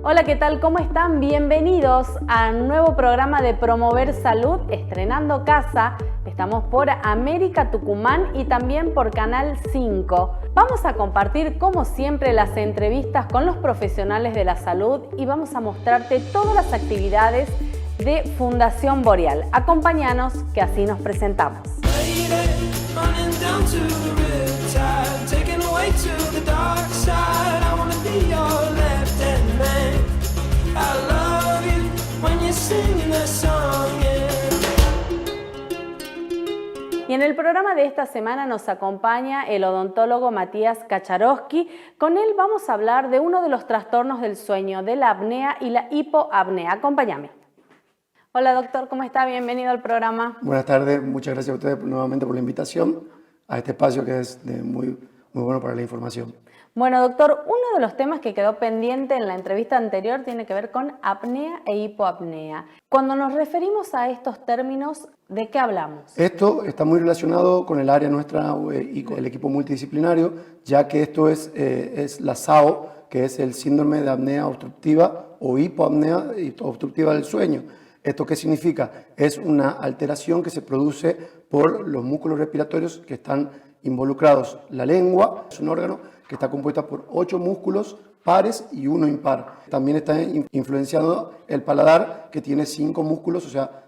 Hola, ¿qué tal? ¿Cómo están? Bienvenidos a un nuevo programa de Promover Salud, estrenando casa. Estamos por América Tucumán y también por Canal 5. Vamos a compartir, como siempre, las entrevistas con los profesionales de la salud y vamos a mostrarte todas las actividades de Fundación Boreal. Acompáñanos, que así nos presentamos. Y en el programa de esta semana nos acompaña el odontólogo Matías Kacharovsky. Con él vamos a hablar de uno de los trastornos del sueño, de la apnea y la hipoapnea. Acompáñame. Hola doctor, ¿cómo está? Bienvenido al programa. Buenas tardes, muchas gracias a ustedes nuevamente por la invitación a este espacio que es muy bueno para la información. Bueno, doctor, uno de los temas que quedó pendiente en la entrevista anterior tiene que ver con apnea e hipoapnea. Cuando nos referimos a estos términos, ¿de qué hablamos? Esto está muy relacionado con el área nuestra y con el equipo multidisciplinario, ya que esto es la SAO, que es el síndrome de apnea obstructiva o hipoapnea obstructiva del sueño. ¿Esto qué significa? Es una alteración que se produce por los músculos respiratorios que están involucrados. La lengua es un órgano que está compuesta por 8 músculos pares y 1 impar. También está influenciado el paladar, que tiene 5 músculos, o sea,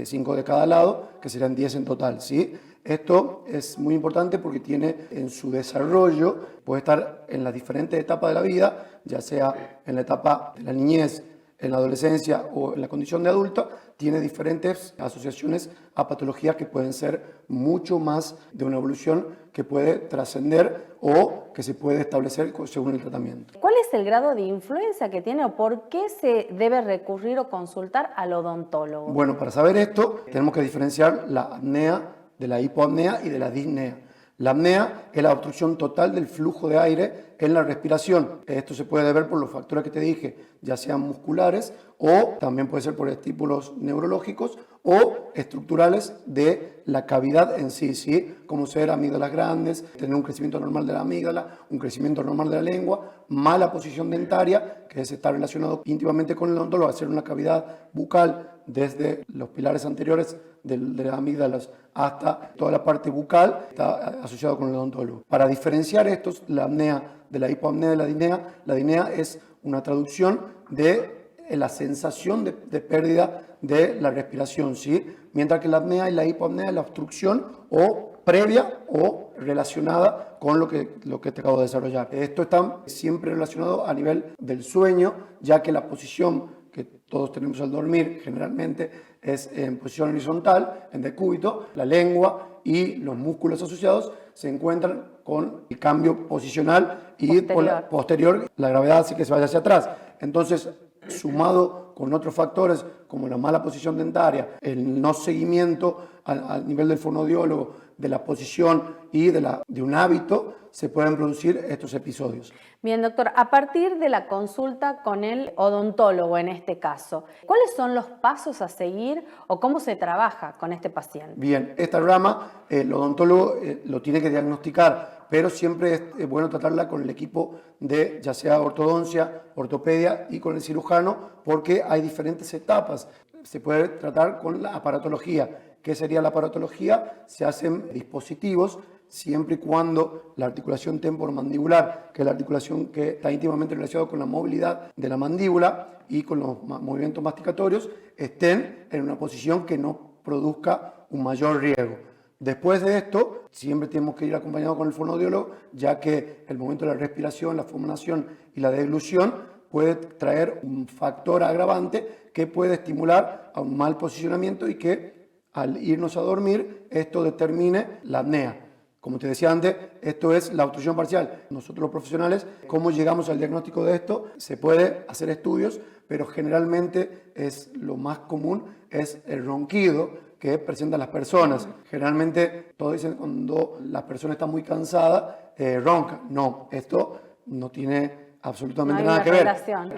5 de cada lado, que serían 10 en total, ¿sí? Esto es muy importante porque tiene en su desarrollo, puede estar en las diferentes etapas de la vida, ya sea en la etapa de la niñez, en la adolescencia o en la condición de adulto, tiene diferentes asociaciones a patologías que pueden ser mucho más de una evolución que puede trascender o que se puede establecer según el tratamiento. ¿Cuál es el grado de influencia que tiene o por qué se debe recurrir o consultar al odontólogo? Bueno, para saber esto tenemos que diferenciar la apnea de la hipoapnea y de la disnea. La apnea es la obstrucción total del flujo de aire en la respiración. Esto se puede ver por los factores que te dije, ya sean musculares o también puede ser por estímulos neurológicos o estructurales de la cavidad en sí, ¿sí? Como ser amígdalas grandes, tener un crecimiento normal de la amígdala, un crecimiento normal de la lengua, mala posición dentaria, que está relacionado íntimamente con el odontólogo, hacer una cavidad bucal desde los pilares anteriores de las amígdalas hasta toda la parte bucal, está asociado con el odontólogo. Para diferenciar estos, la apnea de la hipoapnea de la disnea es una traducción de la sensación de pérdida de la respiración, ¿sí? Mientras que la apnea y la hipoapnea es la obstrucción o previa o relacionada con lo que te acabo de desarrollar. Esto está siempre relacionado a nivel del sueño, ya que la posición que todos tenemos al dormir generalmente es en posición horizontal, en decúbito. La lengua y los músculos asociados se encuentran con el cambio posicional y posterior, la gravedad hace que se vaya hacia atrás. Entonces, sumado con otros factores como la mala posición dentaria, el no seguimiento al nivel del fonoaudiólogo de la posición y de un hábito, se pueden producir estos episodios. Bien, doctor, a partir de la consulta con el odontólogo en este caso, ¿cuáles son los pasos a seguir o cómo se trabaja con este paciente? Bien, esta rama el odontólogo lo tiene que diagnosticar, pero siempre es bueno tratarla con el equipo de ya sea ortodoncia, ortopedia y con el cirujano, porque hay diferentes etapas. Se puede tratar con la aparatología. ¿Qué sería la aparatología? Se hacen dispositivos siempre y cuando la articulación temporomandibular, que es la articulación que está íntimamente relacionada con la movilidad de la mandíbula y con los movimientos masticatorios, estén en una posición que no produzca un mayor riesgo. Después de esto, siempre tenemos que ir acompañados con el fonoaudiólogo, ya que el momento de la respiración, la fonación y la deglución puede traer un factor agravante que puede estimular a un mal posicionamiento y que al irnos a dormir, esto determine la apnea. Como te decía antes, esto es la obstrucción parcial. Nosotros los profesionales, ¿cómo llegamos al diagnóstico de esto? Se puede hacer estudios, pero generalmente lo más común es el ronquido que presentan las personas. Generalmente todos dicen cuando la persona está muy cansada, ronca. No, esto no tiene absolutamente nada que ver.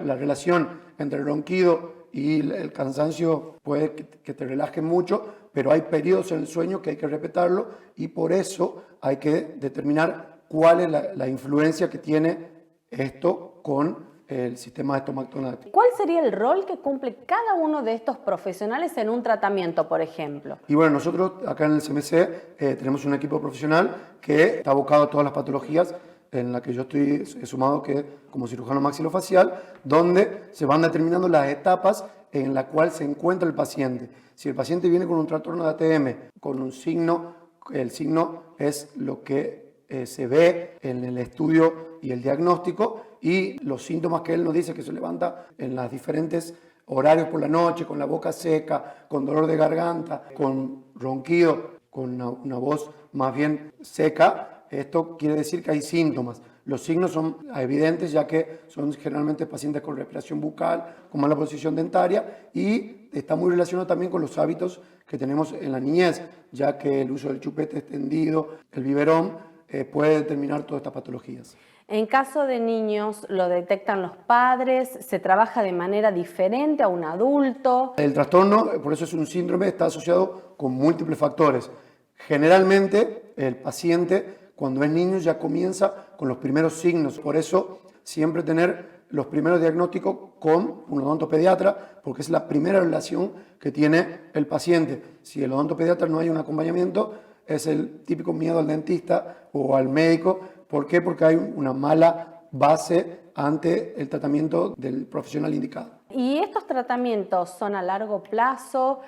La relación entre el ronquido y el cansancio puede que te relaje mucho, pero hay periodos en el sueño que hay que respetarlo y por eso hay que determinar cuál es la influencia que tiene esto con el sistema estomactonático. ¿Cuál sería el rol que cumple cada uno de estos profesionales en un tratamiento, por ejemplo? Y bueno, nosotros acá en el CMC tenemos un equipo profesional que está abocado a todas las patologías en la que yo estoy sumado que como cirujano maxilofacial, donde se van determinando las etapas en la cual se encuentra el paciente. Si el paciente viene con un trastorno de ATM, con un signo, el signo es lo que se ve en el estudio y el diagnóstico, y los síntomas que él nos dice que se levanta en los diferentes horarios por la noche, con la boca seca, con dolor de garganta, con ronquido, con una voz más bien seca, esto quiere decir que hay síntomas. Los signos son evidentes ya que son generalmente pacientes con respiración bucal, con mala posición dentaria, y está muy relacionado también con los hábitos que tenemos en la niñez, ya que el uso del chupete extendido, el biberón, puede determinar todas estas patologías. En caso de niños, ¿lo detectan los padres? ¿Se trabaja de manera diferente a un adulto? El trastorno, por eso es un síndrome, está asociado con múltiples factores. Generalmente, el paciente, cuando es niño, ya comienza con los primeros signos. Por eso, siempre tener los primeros diagnósticos con un odontopediatra, porque es la primera relación que tiene el paciente. Si el odontopediatra no hay un acompañamiento, es el típico miedo al dentista o al médico. ¿Por qué? Porque hay una mala base ante el tratamiento del profesional indicado. ¿Y estos tratamientos son a largo plazo?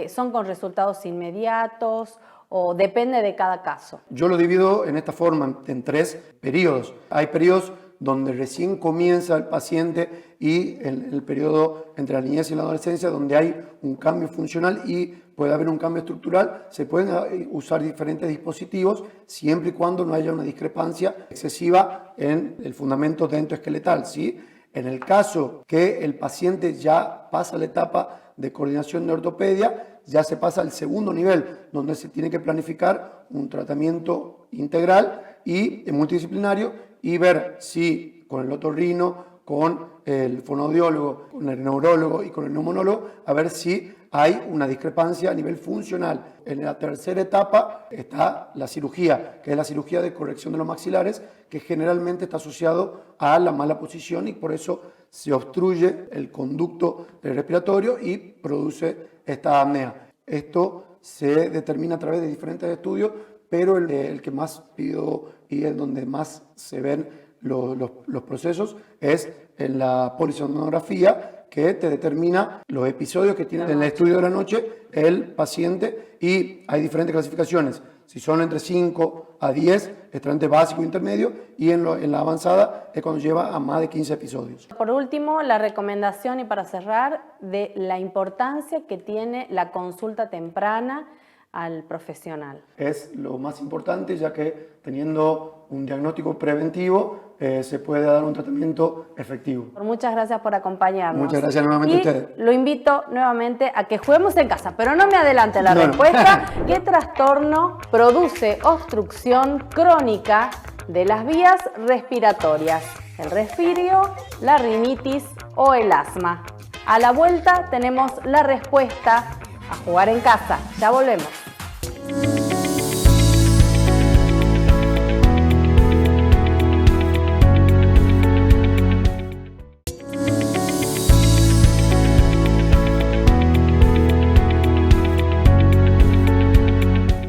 ¿Son con resultados inmediatos? ¿O depende de cada caso? Yo lo divido en esta forma, en 3 periodos. Hay periodos donde recién comienza el paciente y en el periodo entre la niñez y la adolescencia donde hay un cambio funcional y puede haber un cambio estructural. Se pueden usar diferentes dispositivos siempre y cuando no haya una discrepancia excesiva en el fundamento dentoesqueletal, ¿sí? En el caso que el paciente ya pasa la etapa de coordinación de ortopedia, ya se pasa al segundo nivel, donde se tiene que planificar un tratamiento integral y multidisciplinario y ver si con el otorrino, con el fonoaudiólogo, con el neurólogo y con el neumonólogo, a ver si hay una discrepancia a nivel funcional. En la tercera etapa está la cirugía, que es la cirugía de corrección de los maxilares, que generalmente está asociado a la mala posición y por eso se obstruye el conducto respiratorio y produce esta apnea. Esto se determina a través de diferentes estudios, pero el que más pido y es donde más se ven los procesos es en la polisonografía, que te determina los episodios que tiene en el estudio de la noche el paciente, y hay diferentes clasificaciones. Si son entre 5 a 10, extremadamente básico e intermedio, y en la avanzada es cuando lleva a más de 15 episodios. Por último, la recomendación y para cerrar, de la importancia que tiene la consulta temprana al profesional. Es lo más importante, ya que teniendo un diagnóstico preventivo se puede dar un tratamiento efectivo. Muchas gracias por acompañarnos. Muchas gracias nuevamente a ustedes. Lo invito nuevamente a que juguemos en casa, pero no me adelante la respuesta. ¿Qué trastorno produce obstrucción crónica de las vías respiratorias? ¿El resfrío, la rinitis o el asma? A la vuelta tenemos la respuesta. A jugar en casa. Ya volvemos.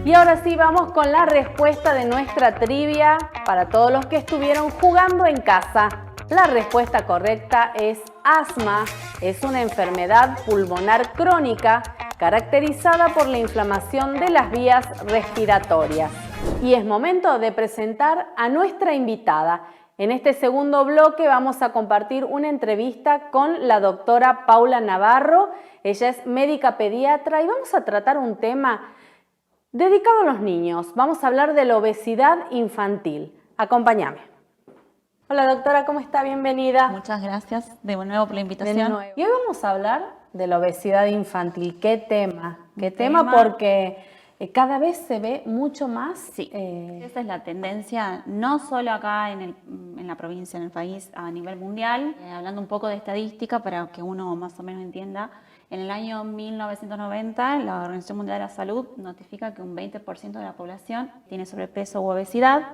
Y ahora sí vamos con la respuesta de nuestra trivia para todos los que estuvieron jugando en casa. La respuesta correcta es asma. Es una enfermedad pulmonar crónica caracterizada por la inflamación de las vías respiratorias. Y es momento de presentar a nuestra invitada. En este segundo bloque vamos a compartir una entrevista con la doctora Paula Navarro. Ella es médica pediatra y vamos a tratar un tema dedicado a los niños. Vamos a hablar de la obesidad infantil. Acompáñame. Hola doctora, ¿cómo está? Bienvenida. Muchas gracias de nuevo por la invitación. Y hoy vamos a hablar de la obesidad infantil. ¿Qué tema? ¿Qué tema? Porque cada vez se ve mucho más. Sí, esa es la tendencia, no solo acá en la provincia, en el país, a nivel mundial. Hablando un poco de estadística para que uno más o menos entienda, en el año 1990 la Organización Mundial de la Salud notifica que un 20% de la población tiene sobrepeso u obesidad.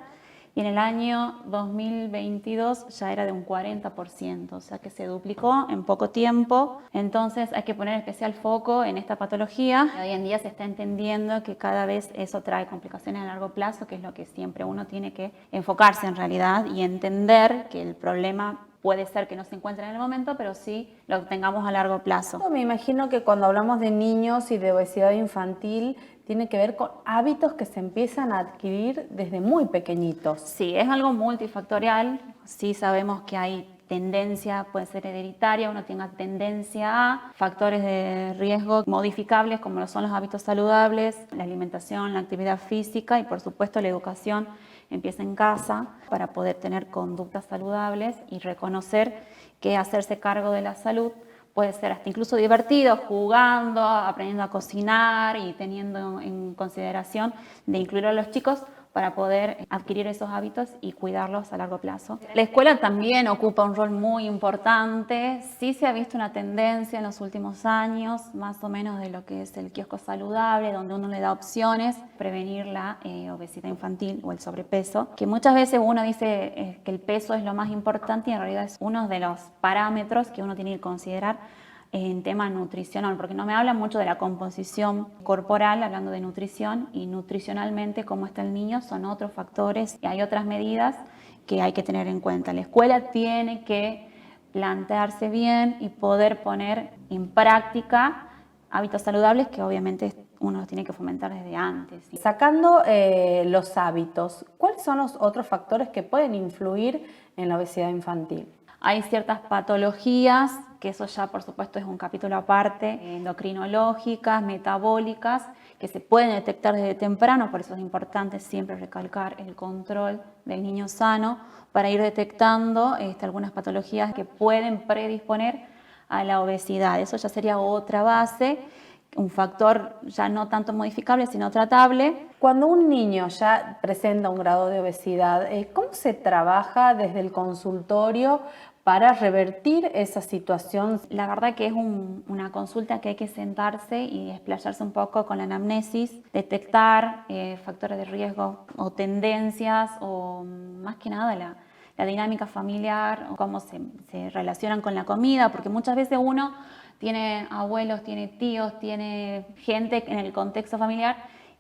y en el año 2022 ya era de un 40%, o sea que se duplicó en poco tiempo. Entonces hay que poner especial foco en esta patología. Hoy en día se está entendiendo que cada vez eso trae complicaciones a largo plazo, que es lo que siempre uno tiene que enfocarse en realidad y entender que el problema puede ser que no se encuentre en el momento, pero sí lo tengamos a largo plazo. Me imagino que cuando hablamos de niños y de obesidad infantil, tiene que ver con hábitos que se empiezan a adquirir desde muy pequeñitos. Sí, es algo multifactorial. Sí sabemos que hay tendencia, puede ser hereditaria, uno tenga tendencia a factores de riesgo modificables como lo son los hábitos saludables, la alimentación, la actividad física y por supuesto la educación empieza en casa para poder tener conductas saludables y reconocer que hacerse cargo de la salud puede ser hasta incluso divertido, jugando, aprendiendo a cocinar y teniendo en consideración de incluir a los chicos para poder adquirir esos hábitos y cuidarlos a largo plazo. La escuela también ocupa un rol muy importante. Sí se ha visto una tendencia en los últimos años, más o menos de lo que es el kiosco saludable, donde uno le da opciones, prevenir la obesidad infantil o el sobrepeso, que muchas veces uno dice que el peso es lo más importante y en realidad es uno de los parámetros que uno tiene que considerar en tema nutricional, porque no me habla mucho de la composición corporal, hablando de nutrición, y nutricionalmente cómo está el niño son otros factores y hay otras medidas que hay que tener en cuenta. La escuela tiene que plantearse bien y poder poner en práctica hábitos saludables que obviamente uno los tiene que fomentar desde antes. Sacando los hábitos, ¿cuáles son los otros factores que pueden influir en la obesidad infantil? Hay ciertas patologías, que eso ya por supuesto es un capítulo aparte, endocrinológicas, metabólicas, que se pueden detectar desde temprano, por eso es importante siempre recalcar el control del niño sano para ir detectando algunas patologías que pueden predisponer a la obesidad. Eso ya sería otra base, un factor ya no tanto modificable, sino tratable. Cuando un niño ya presenta un grado de obesidad, ¿cómo se trabaja desde el consultorio para revertir esa situación? La verdad que es una consulta que hay que sentarse y explayarse un poco con la anamnesis, detectar factores de riesgo o tendencias o más que nada la dinámica familiar, o cómo se relacionan con la comida, porque muchas veces uno tiene abuelos, tiene tíos, tiene gente en el contexto familiar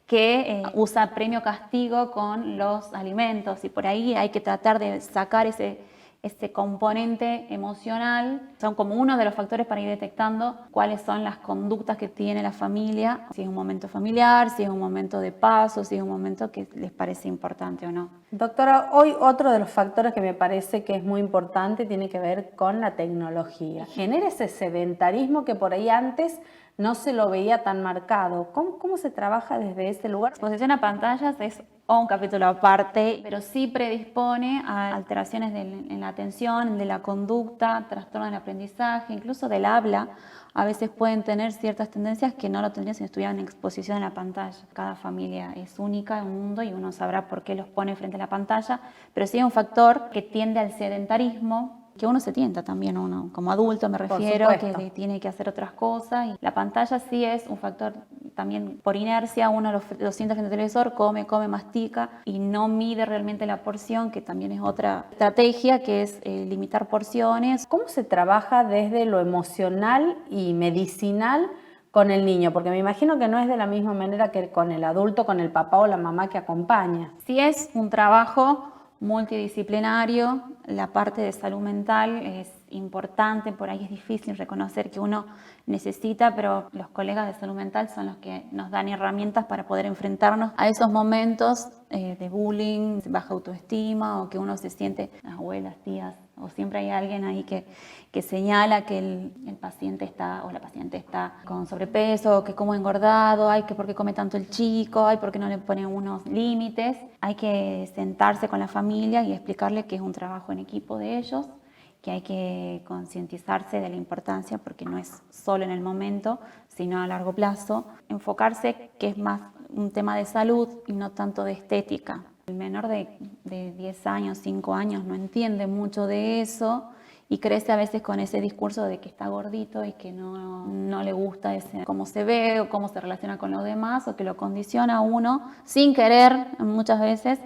que usa premio-castigo con los alimentos y por ahí hay que tratar de sacar ese componente emocional. Son como uno de los factores para ir detectando cuáles son las conductas que tiene la familia, si es un momento familiar, si es un momento de paso, si es un momento que les parece importante o no. Doctora, hoy otro de los factores que me parece que es muy importante tiene que ver con la tecnología. Genera ese sedentarismo que por ahí antes no se lo veía tan marcado. ¿Cómo se trabaja desde ese lugar? La exposición a pantallas es un capítulo aparte, pero sí predispone a alteraciones en la atención, de la conducta, trastorno del aprendizaje, incluso del habla. A veces pueden tener ciertas tendencias que no lo tendrían si estuvieran en exposición en la pantalla. Cada familia es única en un mundo y uno sabrá por qué los pone frente a la pantalla, pero sí es un factor que tiende al sedentarismo, que uno se tienta también, uno como adulto me refiero, que tiene que hacer otras cosas. Y la pantalla sí es un factor también por inercia, uno lo siente frente al televisor, come, mastica y no mide realmente la porción, que también es otra estrategia, que es limitar porciones. ¿Cómo se trabaja desde lo emocional y medicinal con el niño? Porque me imagino que no es de la misma manera que con el adulto, con el papá o la mamá que acompaña. Sí es un trabajo multidisciplinario, la parte de salud mental es importante, por ahí es difícil reconocer que uno necesita, pero los colegas de salud mental son los que nos dan herramientas para poder enfrentarnos a esos momentos de bullying, baja autoestima o que uno se siente, abuelas, tías, o siempre hay alguien ahí que señala que el paciente está o la paciente está con sobrepeso, que como engordado, ay, que por qué come tanto el chico, ay, por qué no le ponen unos límites. Hay que sentarse con la familia y explicarle que es un trabajo en equipo de ellos, que hay que concientizarse de la importancia porque no es solo en el momento, sino a largo plazo. Enfocarse que es más un tema de salud y no tanto de estética. El menor de 10 años, 5 años no entiende mucho de eso y crece a veces con ese discurso de que está gordito y que no le gusta cómo se ve o cómo se relaciona con los demás o que lo condiciona a uno sin querer muchas veces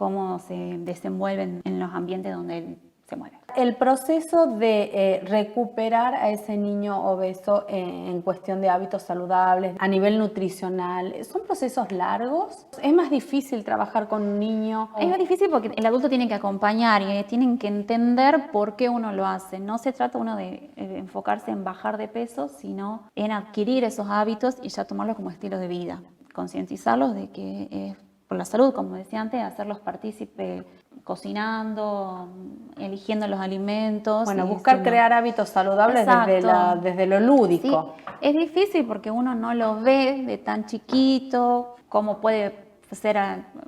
cómo se desenvuelven en los ambientes donde él se mueve. El proceso de recuperar a ese niño obeso en cuestión de hábitos saludables, a nivel nutricional, ¿son procesos largos? ¿Es más difícil trabajar con un niño? Es más difícil porque el adulto tiene que acompañar y tienen que entender por qué uno lo hace. No se trata uno de enfocarse en bajar de peso, sino en adquirir esos hábitos y ya tomarlos como estilo de vida. Concientizarlos de que es por la salud, como decía antes, hacerlos partícipes cocinando, eligiendo los alimentos. Bueno, buscar crear hábitos saludables desde lo lúdico. Sí, es difícil porque uno no lo ve de tan chiquito, como puede ser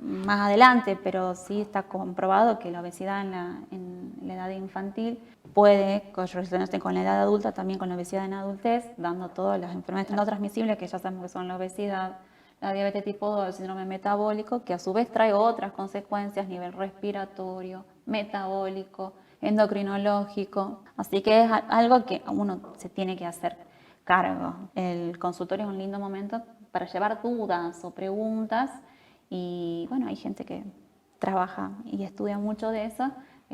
más adelante, pero sí está comprobado que la obesidad en la edad infantil puede relacionarse con la edad adulta, también con la obesidad en adultez, dando todas las enfermedades no transmisibles que ya sabemos que son la obesidad, la diabetes tipo 2, el síndrome metabólico, que a su vez trae otras consecuencias a nivel respiratorio, metabólico, endocrinológico. Así que es algo que uno se tiene que hacer cargo. El consultorio es un lindo momento para llevar dudas o preguntas y bueno, hay gente que trabaja y estudia mucho de eso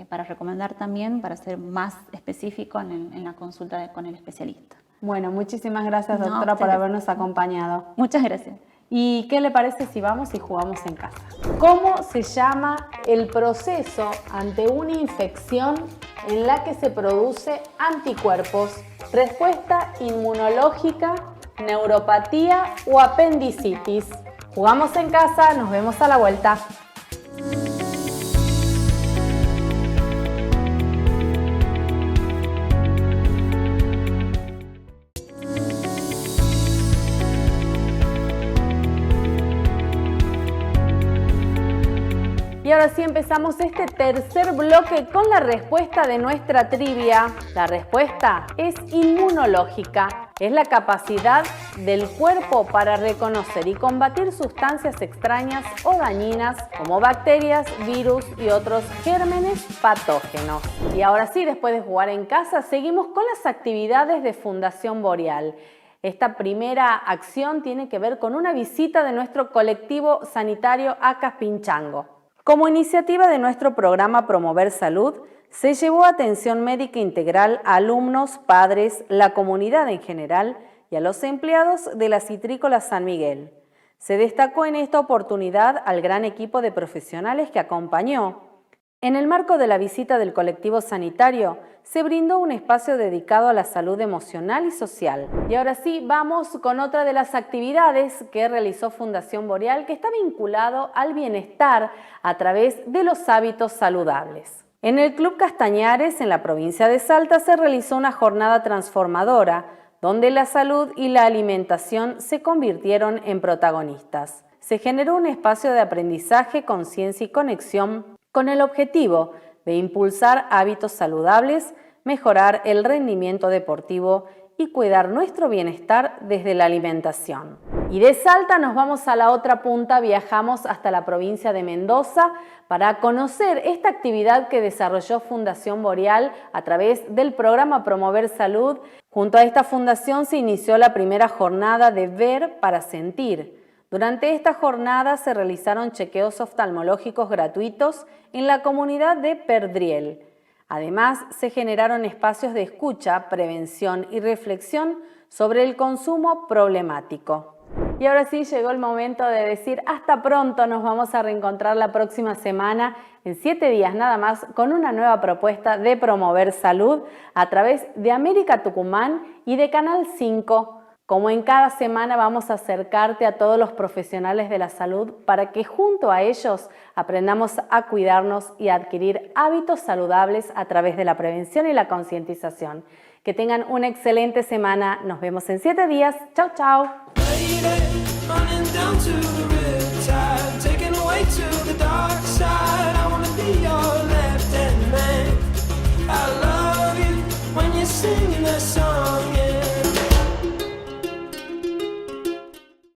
para recomendar también, para ser más específico en la consulta con el especialista. Bueno, muchísimas gracias, doctora, por habernos acompañado. Muchas gracias. ¿Y qué le parece si vamos y jugamos en casa? ¿Cómo se llama el proceso ante una infección en la que se produce anticuerpos? Respuesta inmunológica, neuropatía o apendicitis. Jugamos en casa, nos vemos a la vuelta. Y ahora sí empezamos este tercer bloque con la respuesta de nuestra trivia. La respuesta es inmunológica. Es la capacidad del cuerpo para reconocer y combatir sustancias extrañas o dañinas como bacterias, virus y otros gérmenes patógenos. Y ahora sí, después de jugar en casa, seguimos con las actividades de Fundación Boreal. Esta primera acción tiene que ver con una visita de nuestro colectivo sanitario ACAS Pinchango. Como iniciativa de nuestro programa Promover Salud, se llevó atención médica integral a alumnos, padres, la comunidad en general y a los empleados de la Citrícola San Miguel. Se destacó en esta oportunidad al gran equipo de profesionales que acompañó. En el marco de la visita del colectivo sanitario, se brindó un espacio dedicado a la salud emocional y social. Y ahora sí, vamos con otra de las actividades que realizó Fundación Boreal, que está vinculado al bienestar a través de los hábitos saludables. En el Club Castañares, en la provincia de Salta, se realizó una jornada transformadora, donde la salud y la alimentación se convirtieron en protagonistas. Se generó un espacio de aprendizaje, conciencia y conexión con el objetivo de impulsar hábitos saludables, mejorar el rendimiento deportivo y cuidar nuestro bienestar desde la alimentación. Y de Salta nos vamos a la otra punta, viajamos hasta la provincia de Mendoza para conocer esta actividad que desarrolló Fundación Boreal a través del programa Promover Salud. Junto a esta fundación se inició la primera jornada de Ver para Sentir. Durante esta jornada se realizaron chequeos oftalmológicos gratuitos en la comunidad de Perdriel. Además, se generaron espacios de escucha, prevención y reflexión sobre el consumo problemático. Y ahora sí llegó el momento de decir hasta pronto. Nos vamos a reencontrar la próxima semana, en 7 días nada más, con una nueva propuesta de Promover Salud a través de América Tucumán y de Canal 5. Como en cada semana vamos a acercarte a todos los profesionales de la salud para que junto a ellos aprendamos a cuidarnos y a adquirir hábitos saludables a través de la prevención y la concientización. Que tengan una excelente semana. Nos vemos en 7 días. Chau, chau. Singing that song.